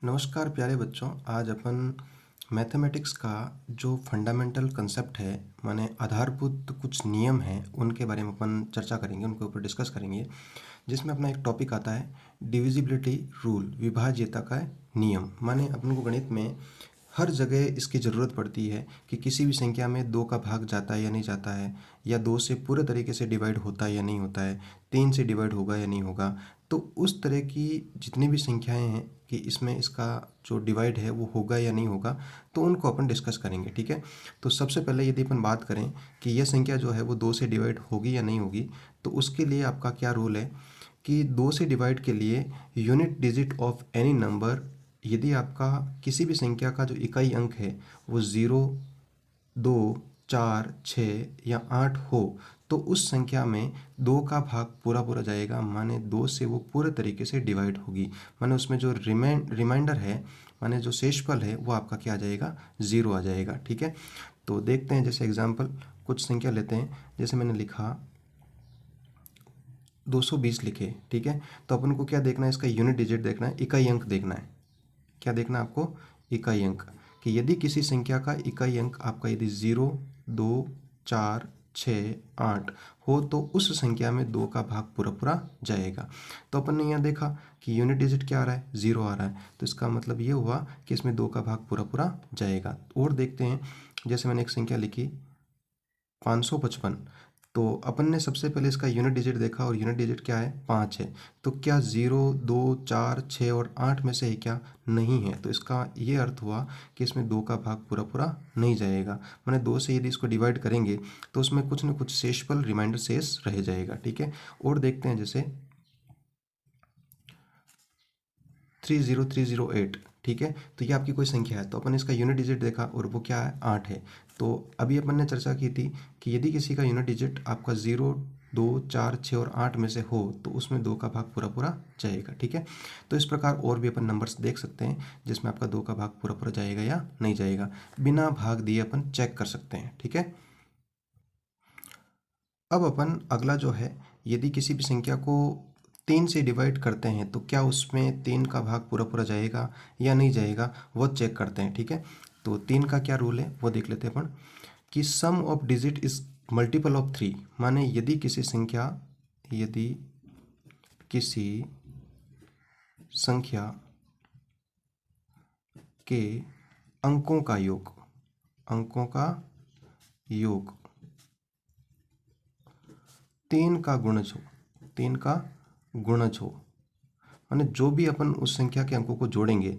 नमस्कार प्यारे बच्चों। आज अपन मैथमेटिक्स का जो फंडामेंटल कंसेप्ट है, माने आधारभूत कुछ नियम हैं, उनके बारे में अपन चर्चा करेंगे, उनके ऊपर डिस्कस करेंगे। जिसमें अपना एक टॉपिक आता है डिविजिबिलिटी रूल, विभाज्यता का नियम। माने अपन को गणित में हर जगह इसकी ज़रूरत पड़ती है कि किसी भी संख्या में 2 का भाग जाता है या नहीं जाता है, या 2 से पूरे तरीके से डिवाइड होता है या नहीं होता है, 3 से डिवाइड होगा या नहीं होगा। तो उस तरह की जितनी भी संख्याएं हैं कि इसमें इसका जो डिवाइड है वो होगा या नहीं होगा, तो उनको अपन डिस्कस करेंगे। ठीक है। तो सबसे पहले यदि अपन बात करें कि यह संख्या जो है वो 2 से डिवाइड होगी या नहीं होगी, तो उसके लिए आपका क्या रूल है कि 2 से डिवाइड के लिए unit digit of any number, यदि आपका किसी भी संख्या का जो इकाई अंक है वो 0, 2, 4, 6 या 8 हो, तो उस संख्या में 2 का भाग पूरा पूरा जाएगा। माने 2 से वो पूरे तरीके से डिवाइड होगी। माने उसमें जो रिमाइंडर है, माने जो शेषफल है, वो आपका क्या आ जाएगा, 0 आ जाएगा। ठीक है। तो देखते हैं, जैसे एग्जाम्पल कुछ संख्या लेते हैं। जैसे मैंने लिखा 220 लिखे। ठीक है। तो अपन को क्या देखना है, इसका यूनिट डिजिट देखना है, इकाई अंक देखना है। क्या देखना है आपको, इकाई अंक। कि यदि किसी संख्या का इकाई अंक आपका यदि 0, 2, 4, 6, 8 हो, तो उस संख्या में 2 का भाग पूरा पूरा जाएगा। तो अपन ने यहाँ देखा कि यूनिट डिजिट क्या आ रहा है, 0 आ रहा है। तो इसका मतलब ये हुआ कि इसमें 2 का भाग पूरा पूरा जाएगा। और देखते हैं, जैसे मैंने एक संख्या लिखी 555। तो अपन ने सबसे पहले इसका यूनिट डिजिट देखा, और यूनिट डिजिट क्या है, 5 है। तो क्या 0, 2, 4, 6 और 8 में से है क्या, नहीं है। तो इसका ये अर्थ हुआ कि इसमें 2 का भाग पूरा पूरा नहीं जाएगा। मैंने 2 से यदि इसको डिवाइड करेंगे तो उसमें कुछ न कुछ शेषफल, रिमाइंडर शेष रह जाएगा। ठीक है। और देखते हैं, जैसे 30308। ठीक है। तो ये आपकी कोई संख्या है, तो अपन इसका यूनिट डिजिट देखा और वो क्या है, 8 है। तो अभी अपन ने चर्चा की थी कि यदि किसी का यूनिट डिजिट आपका 0, 2, 4, 6 और 8 में से हो, तो उसमें 2 का भाग पूरा पूरा जाएगा। ठीक है। तो इस प्रकार और भी अपन नंबर्स देख सकते हैं जिसमें आपका 2 का भाग पूरा पूरा जाएगा या नहीं जाएगा। बिना भाग दिए अपन चेक कर सकते हैं। ठीक है। अब अपन अगला जो है, यदि किसी भी संख्या को 3 से डिवाइड करते हैं, तो क्या उसमें 3 का भाग पूरा पूरा जाएगा या नहीं जाएगा, वो चेक करते हैं। ठीक है। तो 3 का क्या रूल है वो देख लेते हैं अपन, कि sum of digit is multiple of 3। माने यदि किसी संख्या के अंकों का योग 3 का गुणज हो, माने जो भी अपन उस संख्या के अंकों को जोड़ेंगे,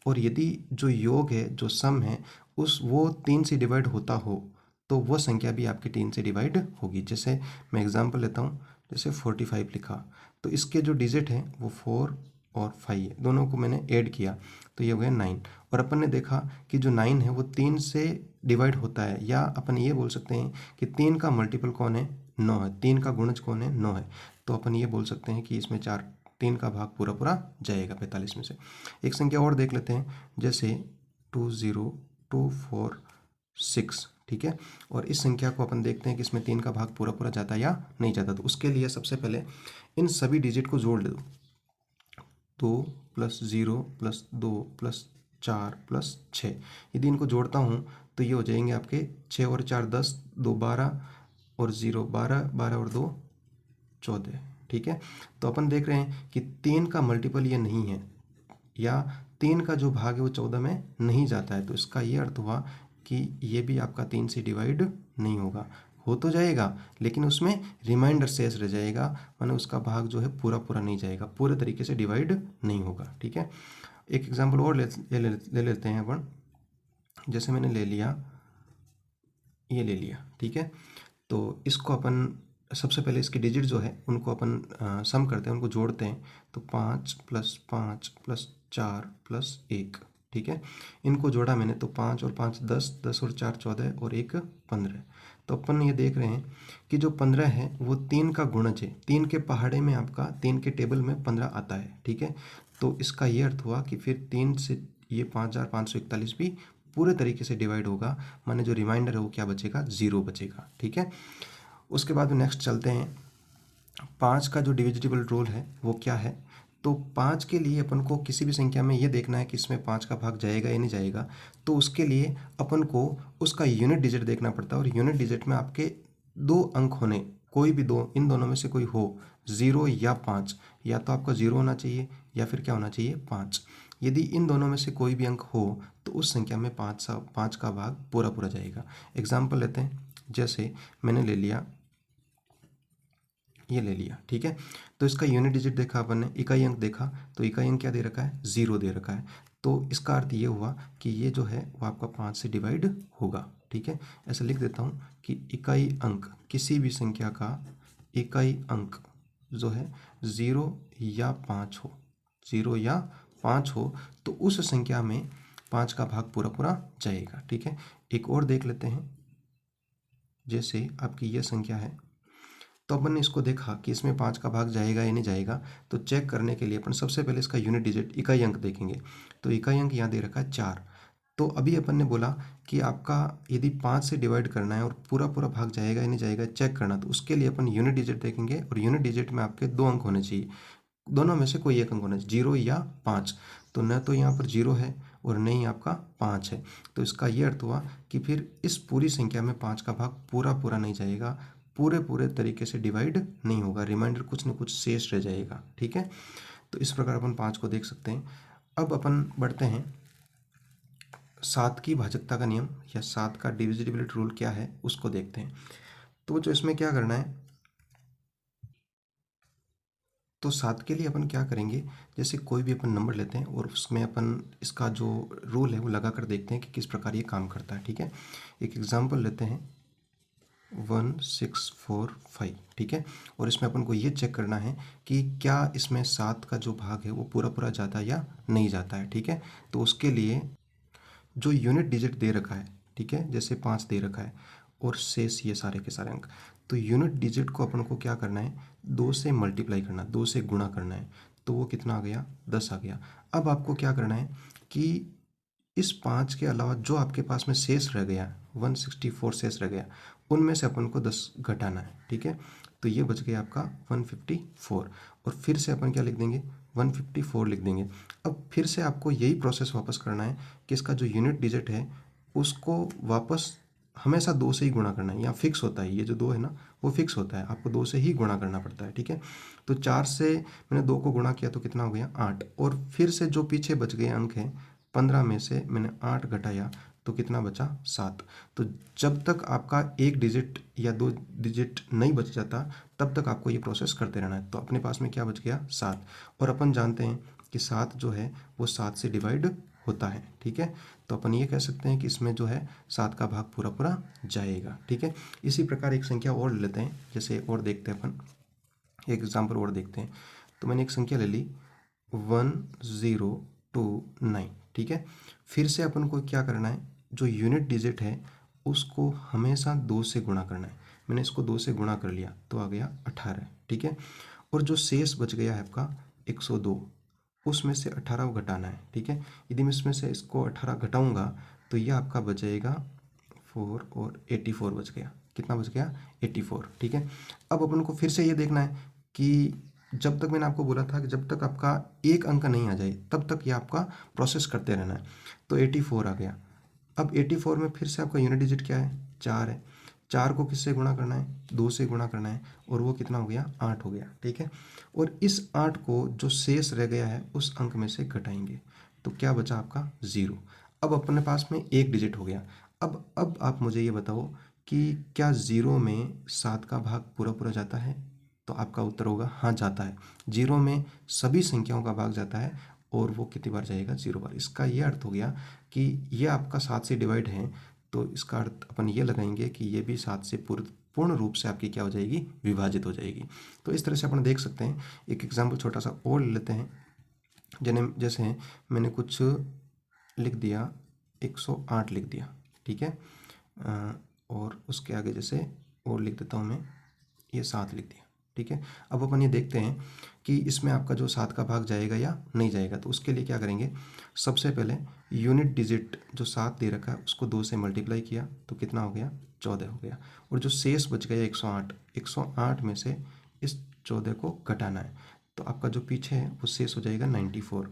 और यदि जो योग है, जो सम है, वो 3 से डिवाइड होता हो, तो वो संख्या भी आपकी 3 से डिवाइड होगी। जैसे मैं एग्जांपल लेता हूँ, जैसे 45 लिखा, तो इसके जो डिजिट हैं वो 4 और 5 है, दोनों को मैंने ऐड किया तो ये हो गया 9। और अपन ने देखा कि जो 9 है वो 3 से डिवाइड होता है, या अपन ये बोल सकते हैं कि 3 का मल्टीपल कौन है, 9 है। 3 का गुणज कौन है, 9 है। तो अपन ये बोल सकते हैं कि इसमें 3 का भाग पूरा पूरा जाएगा 45 में से। एक संख्या और देख लेते हैं, जैसे 20246। ठीक है। और इस संख्या को अपन देखते हैं कि इसमें 3 का भाग पूरा पूरा जाता या नहीं जाता। तो उसके लिए सबसे पहले इन सभी डिजिट को जोड़ दो। 2 + 0 + 2 + 4 + 6। यदि इनको जोड़ता हूँ तो ये हो जाएंगे आपके 6 और 4 10, 2 12 और 0 12, 12 और 2 14। ठीक है। तो अपन देख रहे हैं कि 3 का मल्टीपल ये नहीं है, या 3 का जो भाग है वो 14 में नहीं जाता है। तो इसका ये अर्थ हुआ कि ये भी आपका 3 से डिवाइड नहीं होगा। हो तो जाएगा, लेकिन उसमें रिमाइंडर शेष रह जाएगा, माने उसका भाग जो है पूरा पूरा नहीं जाएगा, पूरे तरीके से डिवाइड नहीं होगा। ठीक है। एक एग्जाम्पल और ले लेते हैं अपन। जैसे मैंने ले लिया, ये ले लिया। ठीक है। तो इसको अपन सबसे पहले इसके डिजिट जो है उनको अपन सम करते हैं, उनको जोड़ते हैं। तो 5 + 5 + 4 + 1। ठीक है। इनको जोड़ा मैंने, तो 5 और 5 10, 10 और 4 14 और 1 15। तो अपन ये देख रहे हैं कि जो 15 है वो 3 का गुणज है। 3 के पहाड़े में आपका 3 के टेबल में 15 आता है। ठीक है। तो इसका ये अर्थ हुआ कि फिर 3 से ये 5541 भी पूरे तरीके से डिवाइड होगा, माने जो रिमाइंडर है वो क्या बचेगा, 0 बचेगा। ठीक है। उसके बाद नेक्स्ट चलते हैं, 5 का जो डिविजिबल रूल है वो क्या है। तो 5 के लिए अपन को किसी भी संख्या में ये देखना है कि इसमें 5 का भाग जाएगा या नहीं जाएगा, तो उसके लिए अपन को उसका यूनिट डिजिट देखना पड़ता है। और यूनिट डिजिट में आपके 2 अंक होने, कोई भी दो, इन दोनों में से कोई हो, 0 या 5, या तो आपका 0 होना चाहिए या फिर क्या होना चाहिए 5। यदि इन दोनों में से कोई भी अंक हो तो उस संख्या में 5 का भाग पूरा पूरा जाएगा। एग्जाम्पल लेते हैं, जैसे मैंने ले लिया, ये ले लिया, ठीक है। तो इसका यूनिट डिजिट देखा अपन ने, इकाई अंक देखा, तो इकाई अंक क्या दे रखा है, 0 दे रखा है। तो इसका अर्थ ये हुआ कि ये जो है वो आपका 5 से डिवाइड होगा, ठीक है। ऐसे लिख देता हूँ कि इकाई अंक, किसी भी संख्या का इकाई अंक जो है 0 या 5 हो, 0 या 5 हो, तो उस संख्या में 5 का भाग पूरा पूरा जाएगा, ठीक है। एक और देख लेते हैं, जैसे आपकी यह संख्या है, तो अपन ने इसको देखा कि इसमें 5 का भाग जाएगा या नहीं जाएगा। तो चेक करने के लिए अपन सबसे पहले इसका यूनिट डिजिट, इकाई अंक देखेंगे। तो इकाई अंक यहाँ दे रखा है 4। तो अभी अपन ने बोला कि आपका यदि 5 से डिवाइड करना है और पूरा पूरा भाग जाएगा या नहीं जाएगा चेक करना, तो उसके लिए अपन यूनिट डिजिट देखेंगे। और यूनिट डिजिट में आपके 2 अंक होने चाहिए, दोनों में से कोई एक अंक होना चाहिए, 0 या 5। तो न तो यहाँ पर 0 है और न ही आपका 5 है। तो इसका ये अर्थ हुआ कि फिर इस पूरी संख्या में 5 का भाग पूरा पूरा नहीं जाएगा, पूरे पूरे तरीके से डिवाइड नहीं होगा, रिमाइंडर कुछ न कुछ शेष रह जाएगा, ठीक है। तो इस प्रकार अपन 5 को देख सकते हैं। अब अपन बढ़ते हैं, 7 की भाजकता का नियम या 7 का डिविजिबिलिटी रूल क्या है उसको देखते हैं। तो जो इसमें क्या करना है, तो 7 के लिए अपन क्या करेंगे, जैसे कोई भी अपन नंबर लेते हैं और उसमें अपन इसका जो रूल है वो लगा कर देखते हैं कि किस प्रकार ये काम करता है, ठीक है। एक एग्जांपल लेते हैं, 1645, ठीक है। और इसमें अपन को ये चेक करना है कि क्या इसमें 7 का जो भाग है वो पूरा पूरा जाता है या नहीं जाता है, ठीक है। तो उसके लिए जो यूनिट डिजिट दे रखा है, ठीक है, जैसे 5 दे रखा है और शेष ये सारे के सारे अंक, तो यूनिट डिजिट को अपन को क्या करना है, 2 से मल्टीप्लाई करना, 2 से गुणा करना है। तो वो कितना आ गया, 10 आ गया। अब आपको क्या करना है कि इस 5 के अलावा जो आपके पास में शेष रह गया, 164 शेष रह गया, उनमें से अपन को 10 घटाना है, ठीक है। तो ये बच गया आपका 154। और फिर से अपन क्या लिख देंगे, 154 लिख देंगे। अब फिर से आपको यही प्रोसेस वापस करना है कि इसका जो यूनिट डिजिट है उसको वापस हमेशा 2 से ही गुणा करना है। यहाँ फिक्स होता है, ये जो 2 है ना वो फिक्स होता है, आपको 2 से ही गुणा करना पड़ता है, ठीक है। तो 4 से मैंने 2 को गुणा किया तो कितना हो गया, 8। और फिर से जो पीछे बच गए अंक हैं, 15 में से मैंने 8 घटाया तो कितना बचा, 7। तो जब तक आपका एक डिजिट या 2 डिजिट नहीं बच जाता तब तक आपको ये प्रोसेस करते रहना है। तो अपने पास में क्या बच गया, 7। और अपन जानते हैं कि 7 जो है वो 7 से डिवाइड होता है, ठीक है। तो अपन ये कह सकते हैं कि इसमें जो है 7 का भाग पूरा पूरा जाएगा, ठीक है। इसी प्रकार एक संख्या और ले लेते हैं, जैसे और देखते हैं अपन, एक एग्जाम्पल और देखते हैं। तो मैंने एक संख्या ले ली 1029, ठीक है। फिर से अपन को क्या करना है, जो यूनिट डिजिट है उसको हमेशा 2 से गुणा करना है। मैंने इसको 2 से गुणा कर लिया तो आ गया 18, ठीक है। और जो शेष बच गया है आपका 102, उसमें से 18 को घटाना है, ठीक है। यदि मैं इसमें से इसको 18 घटाऊंगा तो ये आपका बच जाएगा 4 और 84 बच गया। कितना बच गया, 84, ठीक है। अब अपन को फिर से ये देखना है कि जब तक मैंने आपको बोला था कि जब तक आपका एक अंक नहीं आ जाए तब तक ये आपका प्रोसेस करते रहना है। तो 84 आ गया। अब 84 में फिर से आपका यूनिट डिजिट क्या है, 4 है। 4 को किससे गुणा करना है, 2 से गुणा करना है, और वो कितना हो गया, 8 हो गया, ठीक है। और इस 8 को जो शेष रह गया है उस अंक में से घटाएंगे तो क्या बचा आपका, 0। अब अपने पास में एक डिजिट हो गया। अब आप मुझे ये बताओ कि क्या 0 में 7 का भाग पूरा पूरा जाता है, तो आपका उत्तर होगा हाँ जाता है। 0 में सभी संख्याओं का भाग जाता है और वो कितनी बार जाएगा, 0 बार। इसका ये अर्थ हो गया कि ये आपका 7 से डिवाइड है, तो इसका अर्थ अपन ये लगाएंगे कि ये भी 7 से पूर्ण रूप से आपकी क्या हो जाएगी, विभाजित हो जाएगी। तो इस तरह से अपन देख सकते हैं। एक एग्जाम्पल छोटा सा और लेते हैं, जैसे मैंने कुछ लिख दिया, 108 लिख दिया, ठीक है। और उसके आगे जैसे और लिख देता हूँ मैं, ये 7 लिख दिया, ठीक है। अब अपन ये देखते हैं कि इसमें आपका जो 7 का भाग जाएगा या नहीं जाएगा। तो उसके लिए क्या करेंगे, सबसे पहले यूनिट डिजिट जो 7 दे रखा है उसको 2 से मल्टीप्लाई किया तो कितना हो गया, 14 हो गया। और जो शेष बच गया 108, 108 में से इस 14 को घटाना है। तो आपका जो पीछे है वो शेष हो जाएगा 94।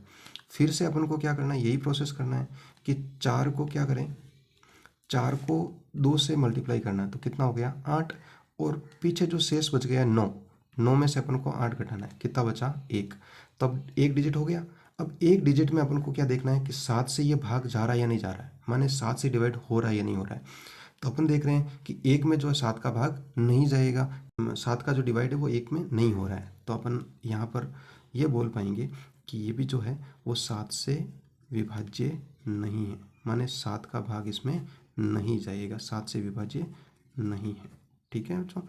फिर से अपन को क्या करना है, यही प्रोसेस करना है कि 4 को क्या करें, 4 को 2 से मल्टीप्लाई करना है, तो कितना हो गया 8, और पीछे जो शेष बच गया 9, 9 में से अपन को 8 घटाना है, कितना बचा 1। तो अब एक डिजिट हो गया। अब एक डिजिट में अपन को क्या देखना है कि 7 से ये भाग जा रहा है या नहीं जा रहा है, माने 7 से डिवाइड हो रहा है या नहीं हो रहा है। तो अपन देख रहे हैं कि एक में जो है 7 का भाग नहीं जाएगा, 7 का जो डिवाइड है वो एक में नहीं हो रहा है। तो अपन यहाँ पर ये बोल पाएंगे कि ये भी जो है वो 7 से विभाज्य नहीं है, माने 7 का भाग इसमें नहीं जाएगा, 7 से विभाज्य नहीं है। ठीक है बच्चों,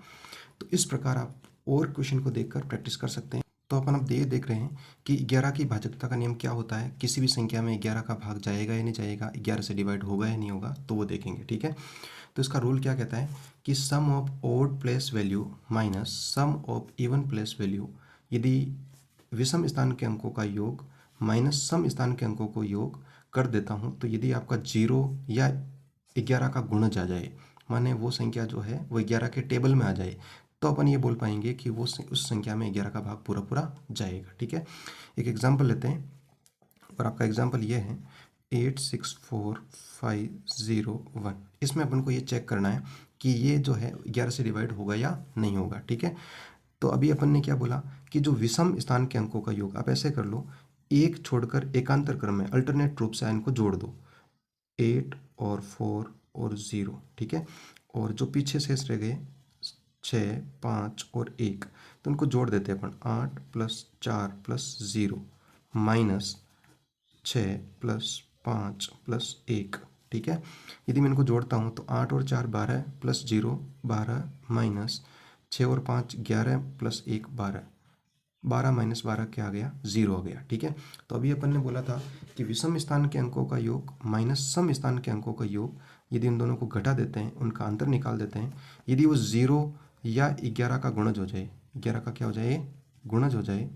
तो इस प्रकार आप और क्वेश्चन को देखकर प्रैक्टिस कर सकते हैं। तो अपन अब देख रहे हैं कि 11 की भाजकता का नियम क्या होता है, किसी भी संख्या में 11 का भाग जाएगा या नहीं जाएगा, 11 से डिवाइड होगा या नहीं होगा, तो वो देखेंगे। ठीक है, तो इसका रूल क्या कहता है कि sum of odd place value minus sum of even place value, यदि विषम स्थान के अंकों का योग माइनस सम स्थान के अंकों को योग कर देता हूँ, तो यदि आपका 0 या 11 का गुणज आ जाए, माने वो संख्या जो है वो 11 के टेबल में आ जाए, तो अपन ये बोल पाएंगे कि वो उस संख्या में 11 का भाग पूरा पूरा जाएगा। ठीक है, एक एग्जांपल लेते हैं, और आपका एग्जांपल ये है 864501। इसमें अपन को ये चेक करना है कि ये जो है 11 से डिवाइड होगा या नहीं होगा। ठीक है, तो अभी अपन ने क्या बोला कि जो विषम स्थान के अंकों का योग, आप ऐसे कर लो, एक छोड़कर एकांतर क्रम में अल्टरनेट रूप से इनको जोड़ दो, 8 और 4 और 0। ठीक है, और जो पीछे शेष रह गए 6, 5 और 1, तो उनको जोड़ देते हैं अपन, 8 + 4 + 0 माइनस 6 + 5 + 1। ठीक है, यदि मैं इनको जोड़ता हूँ तो 8 और 4 12 + 0 12 माइनस 6 और 5 11 + 1 12, 12 माइनस 12 क्या आ गया 0 आ गया। ठीक है, तो अभी अपन ने बोला था कि विषम स्थान के अंकों का योग माइनस सम स्थान के अंकों का योग, यदि इन दोनों को घटा देते हैं, उनका अंतर निकाल देते हैं, यदि वो 0 या 11 का गुणज हो जाए, 11 का क्या हो जाए गुणज हो जाए,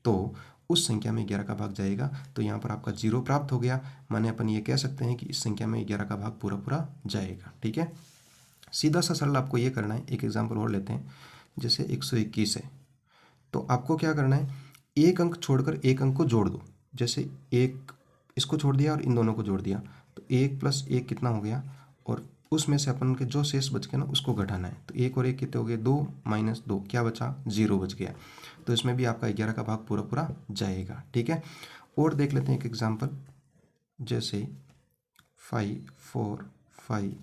तो उस संख्या में 11 का भाग जाएगा। तो यहाँ पर आपका 0 प्राप्त हो गया, माने अपन ये कह सकते हैं कि इस संख्या में 11 का भाग पूरा पूरा जाएगा। ठीक है, सीधा सा सरल आपको ये करना है। एक एग्जाम्पल और लेते हैं, जैसे 121 है, तो आपको क्या करना है, एक अंक छोड़कर एक अंक को जोड़ दो। जैसे एक इसको छोड़ दिया और इन दोनों को जोड़ दिया, तो 1 + 1 कितना हो गया, और उसमें से अपन के जो शेष बच गया ना उसको घटाना है। तो 1 और 1 कितने हो गए 2 माइनस 2 क्या बचा 0 बच गया। तो इसमें भी आपका 11 का भाग पूरा पूरा जाएगा। ठीक है, और देख लेते हैं एक एग्जाम्पल, जैसे 5 4 5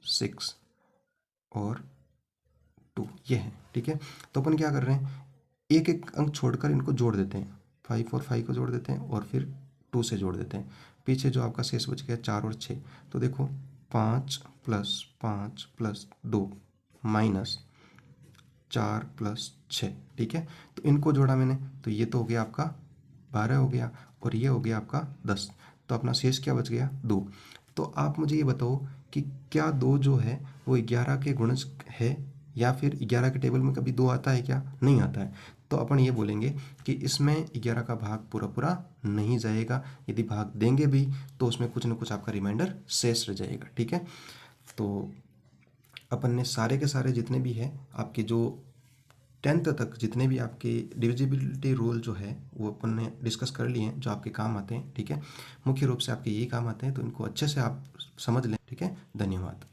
6 और 2 ये है। ठीक है, तो अपन क्या कर रहे हैं, एक एक अंक छोड़कर इनको जोड़ देते हैं, 5 और 5 को जोड़ देते हैं और फिर 2 से जोड़ देते हैं। पीछे जो आपका शेष बच गया 4 और 6, तो देखो 5 + 5 + 2 माइनस 4 + 6। ठीक है, तो इनको जोड़ा मैंने, तो ये तो हो गया आपका 12 हो गया, और ये हो गया आपका 10, तो अपना शेष क्या बच गया 2। तो आप मुझे ये बताओ कि क्या 2 जो है वो 11 के गुणज है, या फिर 11 के टेबल में कभी 2 आता है क्या, नहीं आता है। तो अपन ये बोलेंगे कि इसमें 11 का भाग पूरा पूरा नहीं जाएगा, यदि भाग देंगे भी तो उसमें कुछ ना कुछ आपका रिमाइंडर शेष रह जाएगा। ठीक है, तो अपन ने सारे के सारे जितने भी है आपके जो 10th तक जितने भी आपके डिविजिबिलिटी रूल जो है वो अपन ने डिस्कस कर लिए हैं, जो आपके काम आते हैं। ठीक है, मुख्य रूप से आपके यही काम आते हैं, तो इनको अच्छे से आप समझ लें। ठीक है, धन्यवाद।